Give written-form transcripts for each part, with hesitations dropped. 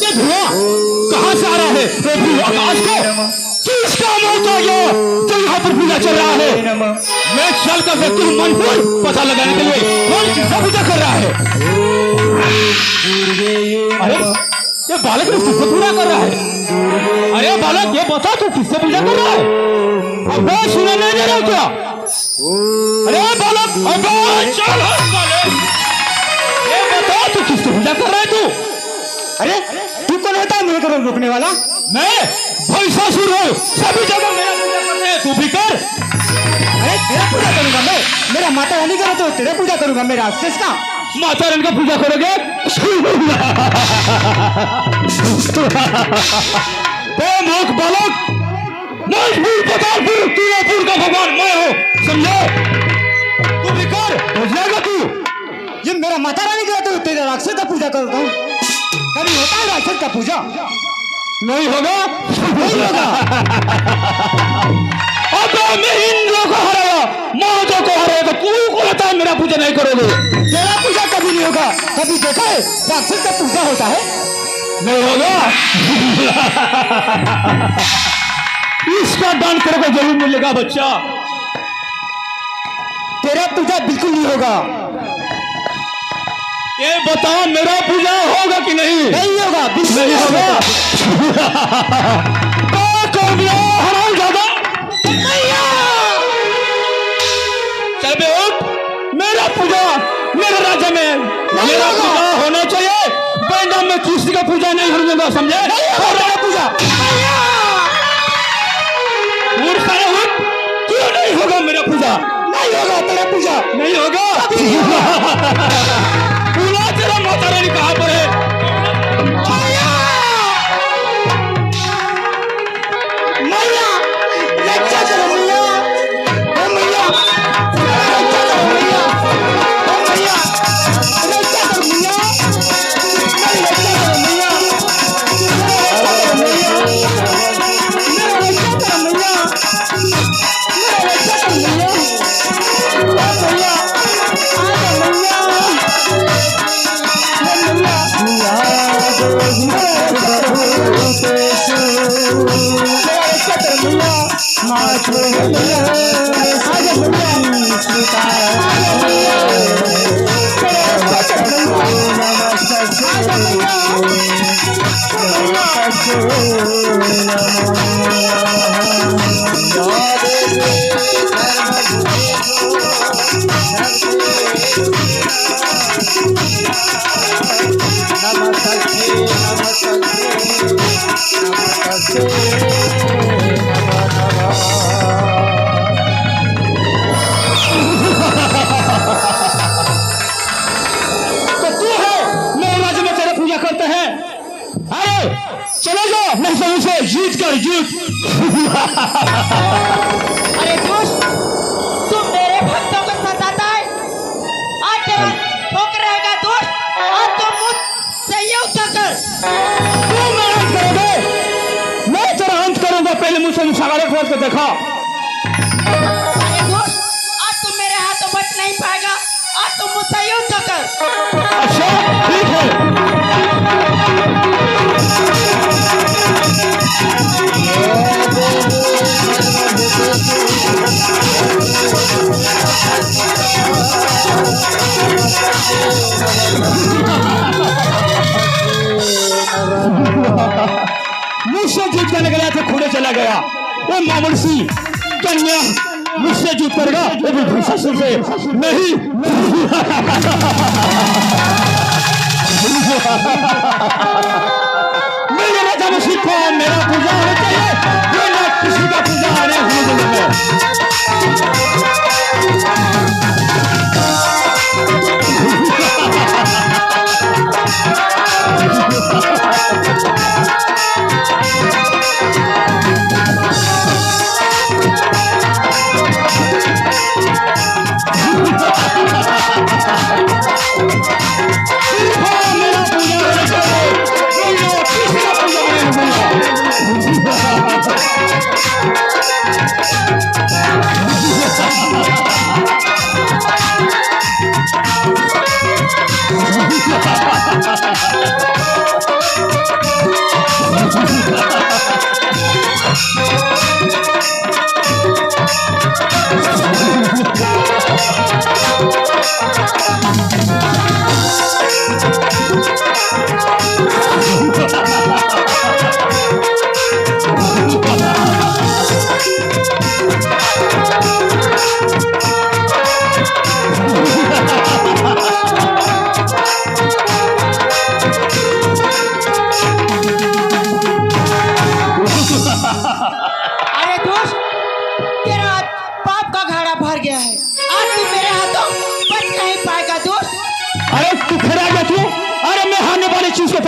ये धुआं कहाँ से आ रहा है? ये धुआं आकाश को किसका मौत आ गया जो यहाँ पर पूजा चल रहा है? मैं चल कर देखती हूँ मन पर पता लगाने के लिए कौन किसका पूजा कर रहा है। अरे ये बालक ने किससे पूजा कर रहा है? अरे बालक ये बता तू किससे पूजा कर रहा है? अबे सुना नहीं दे रहा क्या? अरे बालक अबे चल ये बता तू किससे पूजा कर रहा है तू? अरे तू कौन होता है मेरे को रोकने वाला? मैं भैंसासुर हूँ, सभी जगह मेरा पूजा करते हैं, तू भी कर। अरे तेरा पूजा करूंगा मैं? मेरा माता रानी करो तो तेरा पूजा करूंगा मैं राक्षस का? माता रानी का पूजा करोगे? मूर्ख बालक, मजबूर पतालपुर तीनापुर का भगवान मैं हूँ, समझे? तू भी कर, हो जाएगा तू। ये मेरा माता रानी करो तो तेरा राक्षस का पूजा करता हूँ। कभी होता है राक्षस का पूजा? नहीं होगा, नहीं होगा। अब मैं इंद्र को हराया, महादेव को हराया, तो तू को लगता है मेरा पूजा नहीं करोगे? तेरा पूजा कभी नहीं होगा। कभी देखा है राक्षस का पूजा होता है? नहीं होगा। इसका दंड तेरे को जरूर मिलेगा बच्चा। तेरा पूजा बिल्कुल नहीं होगा। ये बता मेरा पूजा होगा कि नहीं? नहीं होगा, बिल्कुल नहीं होगा। हराम ज्यादा चल बे उठ, मेरा पूजा मेरे राज्य में मेरा पूजा होना चाहिए। बेंडा में किसी का पूजा नहीं होने दूंगा, समझे? मेरा पूजा उठ सारे उठ, क्यों नहीं होगा मेरा पूजा? नहीं होगा। तेरा पूजा नहीं होगा। पूरा तेरा माता रानी कहाँ पर है? जीत कर जीत। अरे दोस्त, तू मेरे भक्तों को सताता है। आज तेरा ठोकर रहेगा दोस्त, आज तो मुझसे युद्ध कर। तू मेरा अंत करोगे? मैं तेरा अंत करूंगा, पहले मुझसे मुशावरा कर के देखा। अरे दोस्त, आज तू मेरे हाथों बच नहीं पाएगा, आज तो मुझसे युद्ध कर। अच्छा ठीक है। मुझसे जीत करने गया तो खुले चला गया। वो मामूल सी कन्या मुझसे जीत करेगा, वो भी भूषण से नहीं। मेरे राजा में सीखो, मेरा पूजा होना चाहिए, बिना किसी का पूजा नहीं होने दूंगा।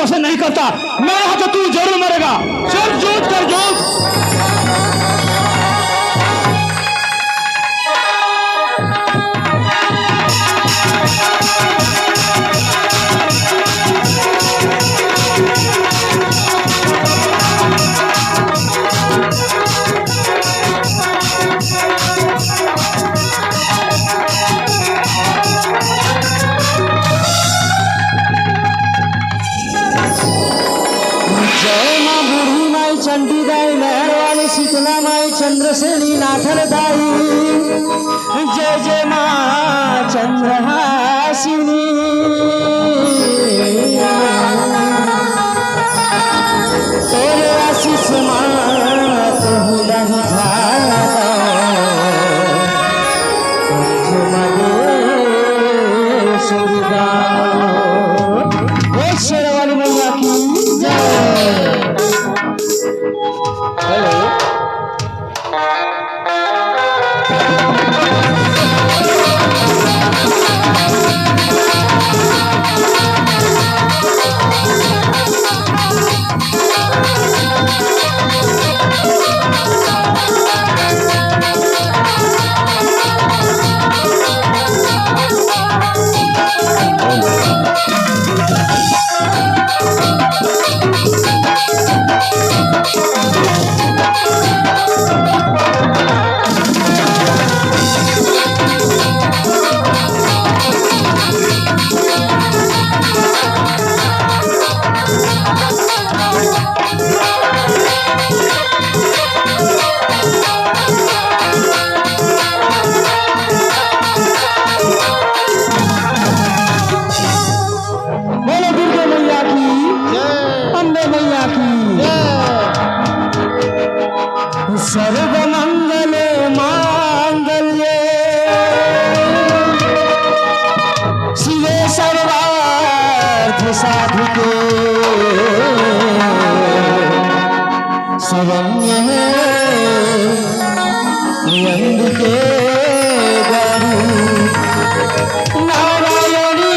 पसंद नहीं करता, मेरे हाथों तू जरूर मरेगा। चल जूझ कर जूझ। जय माँ बूढ़ी माई चंडी दाई लहर वाली शीतला माई चंद्रसेनी नाथर दाई। जय जय माँ चंद्रहासिनी। तोरे आशीष मात हुलह झाड़ा शेरवाली मैया की जय। बोलो दुर्गे मैया की, अम्बे मैया की। सर्व मंगले मांगल्ये शिवे सर्वार्थ साधिके शरण्ये त्र्यंबके गौरी नारायणी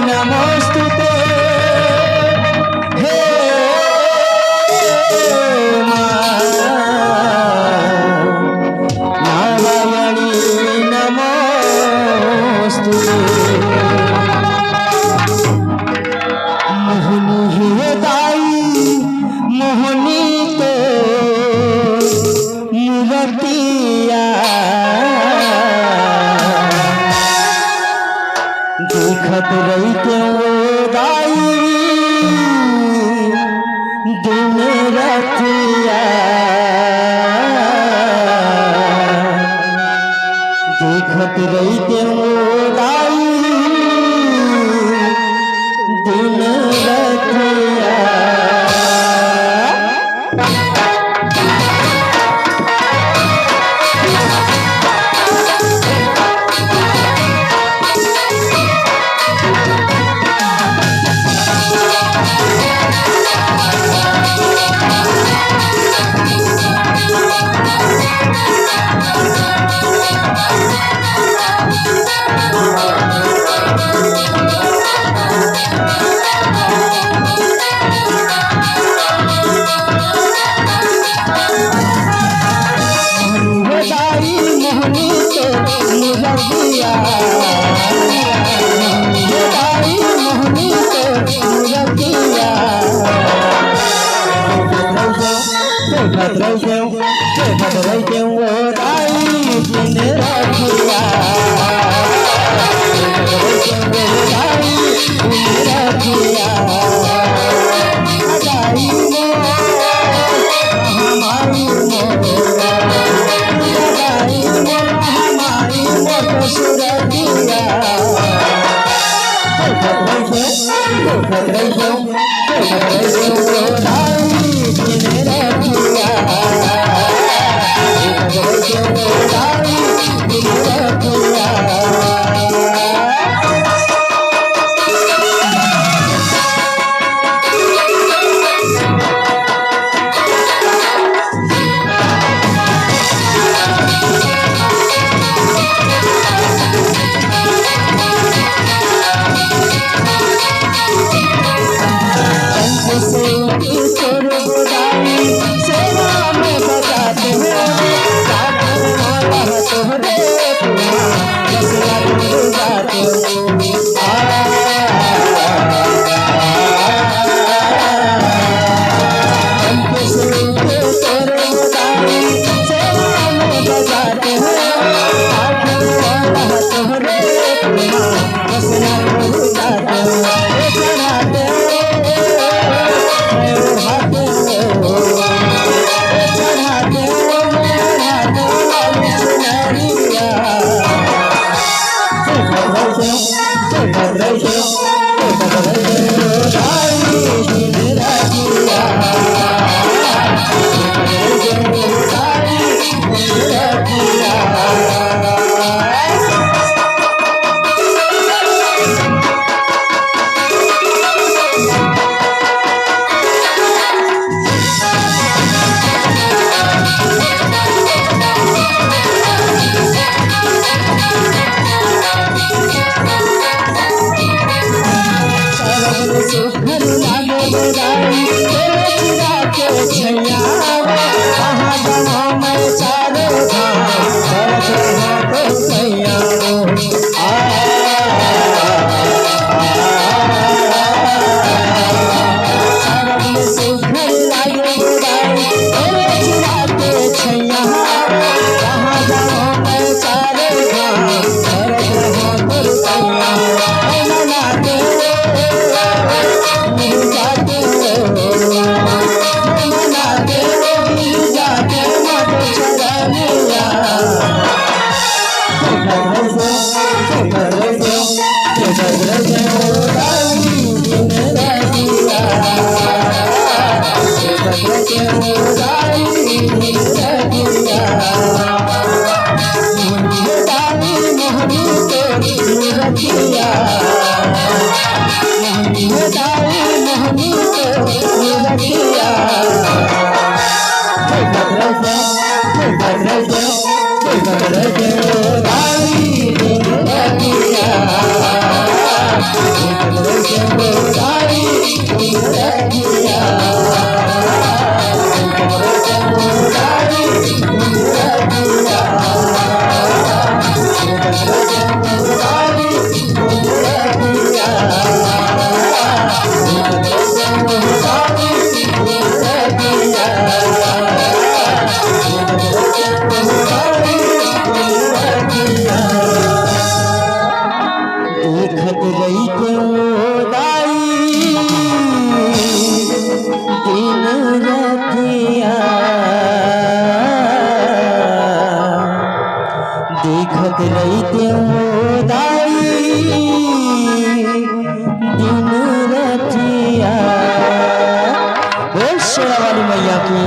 नमोस्तुते। हे मां नारायणी नमोस्तुते। मोहिनी हे दाई मोहनी तो मूर्तिया देखत रही क्यों दाई दिन रतिया। देखत रही क्यों दाई दिन रतिया। देखत रही क्यों दाई दिन रतिया देखत रही क्यों दाई दिन रतिया। ओ शेरा वाली मैया की